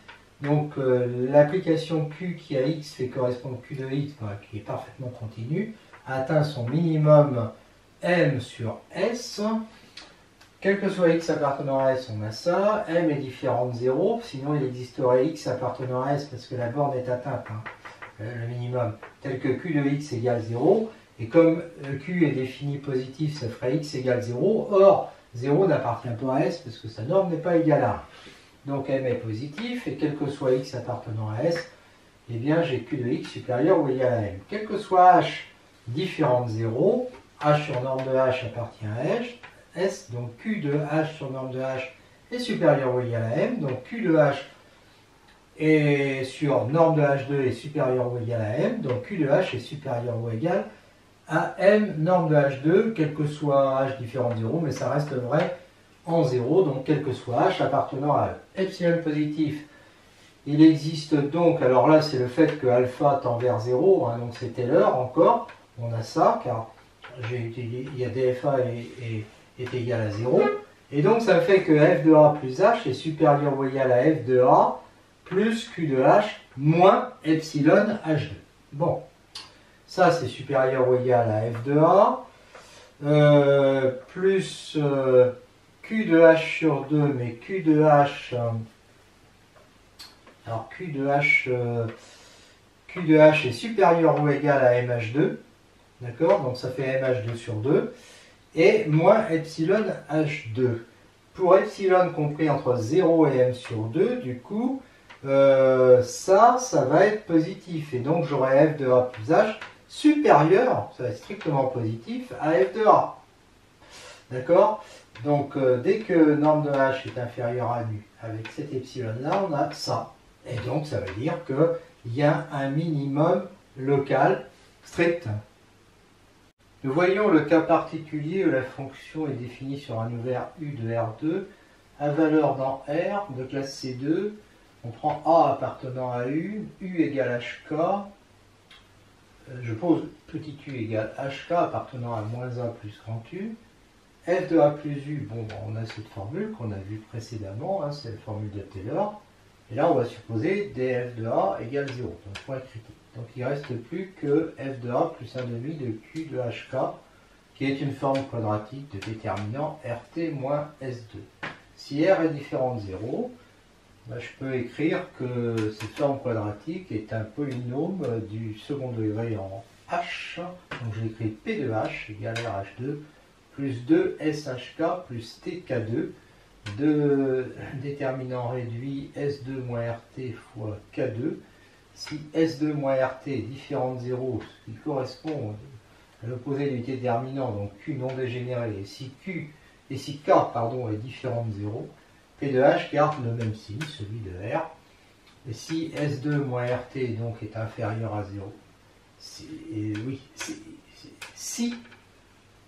Donc l'application Q qui a X fait correspondre Q de X, qui est parfaitement continu, a atteint son minimum M sur S. Quel que soit X appartenant à S, on a ça. M est différent de 0, sinon il existerait X appartenant à S parce que la borne est atteinte, le minimum, tel que Q de X égale 0. Et comme Q est défini positif, ça ferait X égale 0. Or, 0 n'appartient pas à S parce que sa norme n'est pas égale à 1. Donc M est positif, et quel que soit X appartenant à S, eh bien j'ai Q de X supérieur ou égal à M. Quel que soit H différent de 0, H sur norme de H appartient à S, donc Q de H sur norme de H est supérieur ou égal à M, donc Q de H est sur norme de H2 est supérieur ou égal à M, donc Q de H est supérieur ou égal à M norme de H2, quel que soit H différent de 0, mais ça reste vrai en 0, donc quel que soit H appartenant à E. Epsilon positif, il existe donc, alors là c'est le fait que alpha tend vers 0, donc c'est Taylor encore, on a ça, car il y a dfa est égal à 0, et donc ça fait que f de A plus H est supérieur ou égal à f de A plus Q de H moins epsilon H2. Bon, ça c'est supérieur ou égal à f de A. plus Q de H sur 2, mais Q de H, alors Q de H est supérieur ou égal à MH2, d'accord? Donc ça fait MH2 sur 2, et moins epsilon H2. Pour epsilon compris entre 0 et M sur 2, du coup, ça va être positif, et donc j'aurai F de A plus H supérieur, ça va être strictement positif, à F de A. D'accord? Donc, dès que norme de H est inférieure à nu, avec cet epsilon-là, on a ça. Et donc, ça veut dire qu'il y a un minimum local strict. Nous voyons le cas particulier où la fonction est définie sur un ouvert U de R2 à valeur dans R de classe C2. On prend A appartenant à U, U égale HK. Je pose petit u égale HK appartenant à moins A plus grand U. F de A plus U, bon, on a cette formule qu'on a vue précédemment, hein, c'est la formule de Taylor. Et là, on va supposer df de A égale 0, donc point critique. Donc il ne reste plus que f de A plus 1,5 de Q de HK, qui est une forme quadratique de déterminant RT moins S2. Si R est différent de 0, je peux écrire que cette forme quadratique est un polynôme du second degré en H. Donc j'ai écrit P de H égale RH2 plus 2 SHK plus TK2 de déterminant réduit S2 moins RT fois K2. Si S2 moins RT est différent de 0, ce qui correspond à l'opposé du déterminant, donc Q non dégénéré, et si K est différent de 0, P de H garde le même signe, celui de R. Et si S2 moins RT donc est inférieur à 0, si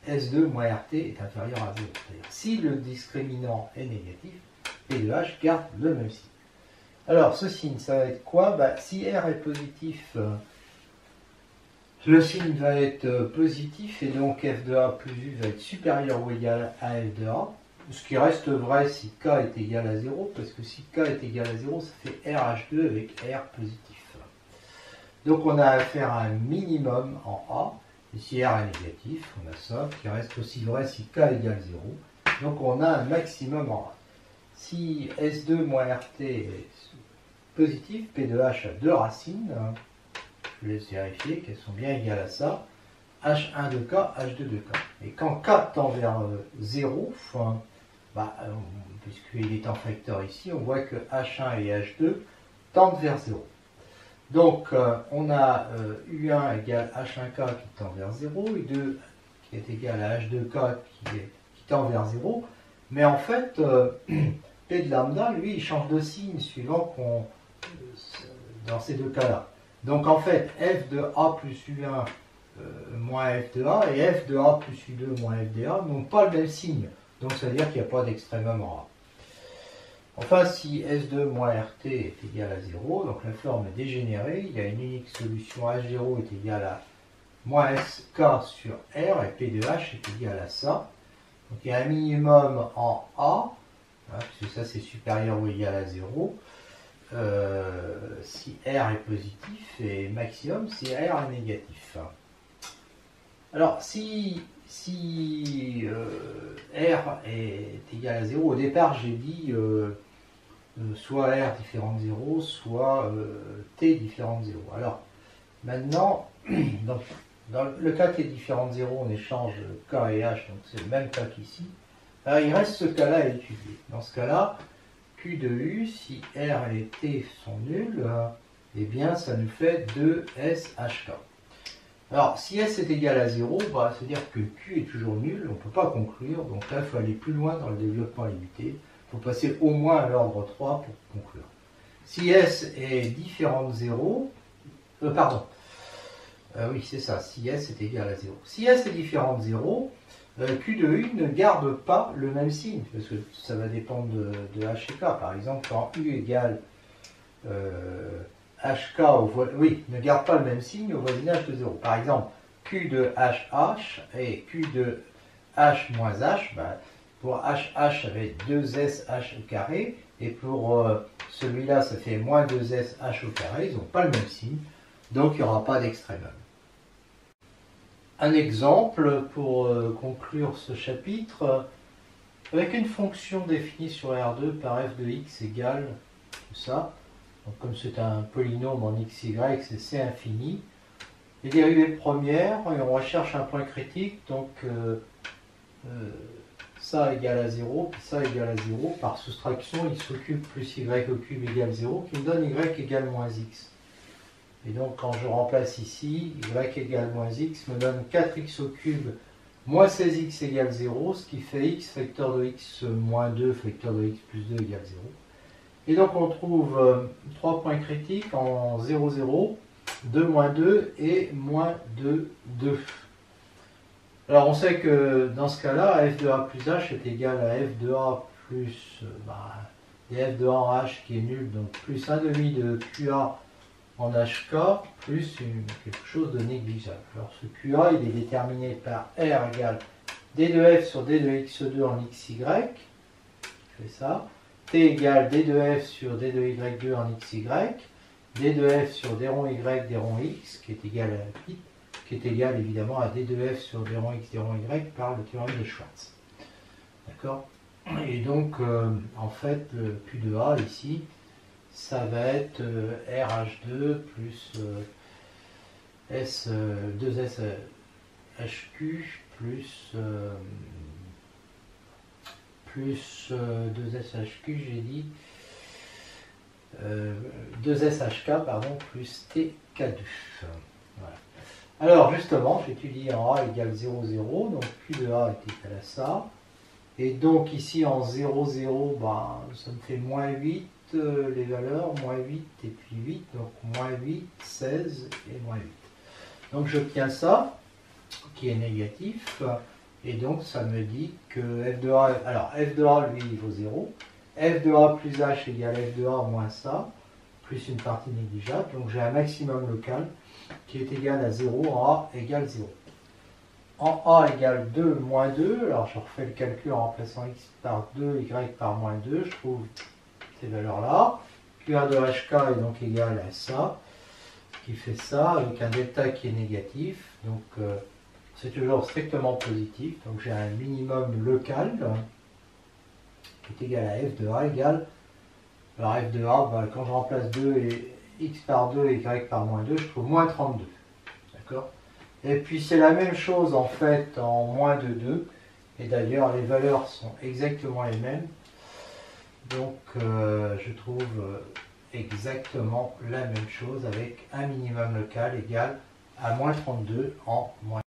S2 moins RT est inférieur à 0, c'est-à-dire si le discriminant est négatif, P de H garde le même signe. Alors ce signe, ça va être quoi? Si R est positif, le signe va être positif et donc F de A plus U va être supérieur ou égal à F de A. Ce qui reste vrai si K est égal à 0, parce que si K est égal à 0, ça fait RH2 avec R positif. Donc on a affaire à un minimum en A, et si R est négatif, on a ça, qui reste aussi vrai si K égale 0. Donc on a un maximum en A. Si S2 moins RT est positif, P de H a deux racines, je laisse vérifier qu'elles sont bien égales à ça, H1 de K, H2 de K. Et quand K tend vers 0, puisqu'il est en facteur ici, on voit que H1 et H2 tendent vers 0. Donc, on a U1 égale H1K qui tend vers 0, U2 qui est égal à H2K qui tend vers 0. Mais en fait, P de lambda, lui, il change de signe suivant dans ces deux cas-là. Donc, en fait, F de A plus U1 moins F de A et F de A plus U2 moins F de A n'ont pas le même signe. Donc ça veut dire qu'il n'y a pas d'extrémum en A. Enfin, si S2 moins RT est égal à 0, donc la forme est dégénérée, il y a une unique solution H0 est égal à moins SK sur R et P de H est égal à ça. Donc il y a un minimum en A, hein, puisque ça c'est supérieur ou égal à 0, si R est positif, et maximum si R est négatif. Alors si R est égal à 0, au départ j'ai dit soit R différent de 0, soit T différent de 0. Alors maintenant, dans le cas T différent de 0, on échange K et H, donc c'est le même cas qu'ici. Alors il reste ce cas-là à étudier. Dans ce cas-là, Q de U, si R et T sont nuls, eh bien ça nous fait 2SHK. Alors, si S est égal à 0, c'est-à-dire que Q est toujours nul, on ne peut pas conclure, donc là, il faut aller plus loin dans le développement limité. Il faut passer au moins à l'ordre 3 pour conclure. Si S est différent de 0, oui, c'est ça, si S est égal à 0. Si S est différent de 0, Q de U ne garde pas le même signe, parce que ça va dépendre de H et K. Par exemple, quand U égale HK ne garde pas le même signe au voisinage de 0. Par exemple, Q de HH et Q de H moins H, pour HH ça fait 2SH au carré, et pour celui-là ça fait moins 2SH au carré, ils n'ont pas le même signe, donc il n'y aura pas d'extrémum. un exemple pour conclure ce chapitre. Avec une fonction définie sur R2 par f de x égale tout ça. Donc, comme c'est un polynôme en x, y, c'est c infini. Les dérivées premières, et on recherche un point critique, donc ça égale à 0, puis ça égale à 0. Par soustraction, x au cube plus y au cube égale 0, qui me donne y égale moins x. Et donc quand je remplace ici, y égale moins x me donne 4x au cube moins 16x égale 0, ce qui fait x vecteur de x moins 2 vecteur de x plus 2 égale 0. Et donc on trouve 3 points critiques en 0, 0, 2, moins 2 et moins 2, 2. Alors on sait que dans ce cas-là, f de a plus h est égal à f de a plus f de a en h qui est nul, donc plus 1 demi de qa en hk plus quelque chose de négligeable. Alors ce qa il est déterminé par r égale d de f sur d de x2 en xy, je fais ça, t égale d de f sur d de y2 en xy, d de f sur d rond y d rond x qui est égal à pi, qui est égal évidemment à d de f sur d rond x d rond y par le théorème de Schwartz. D'accord? Et donc en fait le Q de A ici ça va être RH2 plus S, 2S HQ plus 2S HQ, j'ai dit 2S HK pardon, plus TK2. Voilà. Alors justement, j'étudie en A égale 0, 0, donc Q de A est égal à ça. Et donc ici en 0, 0, ben, ça me fait moins 8 les valeurs, moins 8 et puis 8, donc moins 8, 16 et moins 8. Donc j'obtiens ça, qui est négatif, et donc ça me dit que f de A, alors f de A lui il vaut 0, f de A plus h égale f de A moins ça, plus une partie négligeable, donc j'ai un maximum local qui est égal à 0 en A égale 0. En A égale 2 moins 2, alors je refais le calcul en remplaçant x par 2, y par moins 2, je trouve ces valeurs-là. QR de HK est donc égal à ça, ce qui fait ça, avec un delta qui est négatif, donc c'est toujours strictement positif, donc j'ai un minimum local qui est égal à f de A égale, alors f de A, bah, quand je remplace 2 et x par 2 et y par moins 2, je trouve moins 32, d'accord? Et puis c'est la même chose en fait en moins de 2, et d'ailleurs les valeurs sont exactement les mêmes, donc je trouve exactement la même chose avec un minimum local égal à moins 32 en moins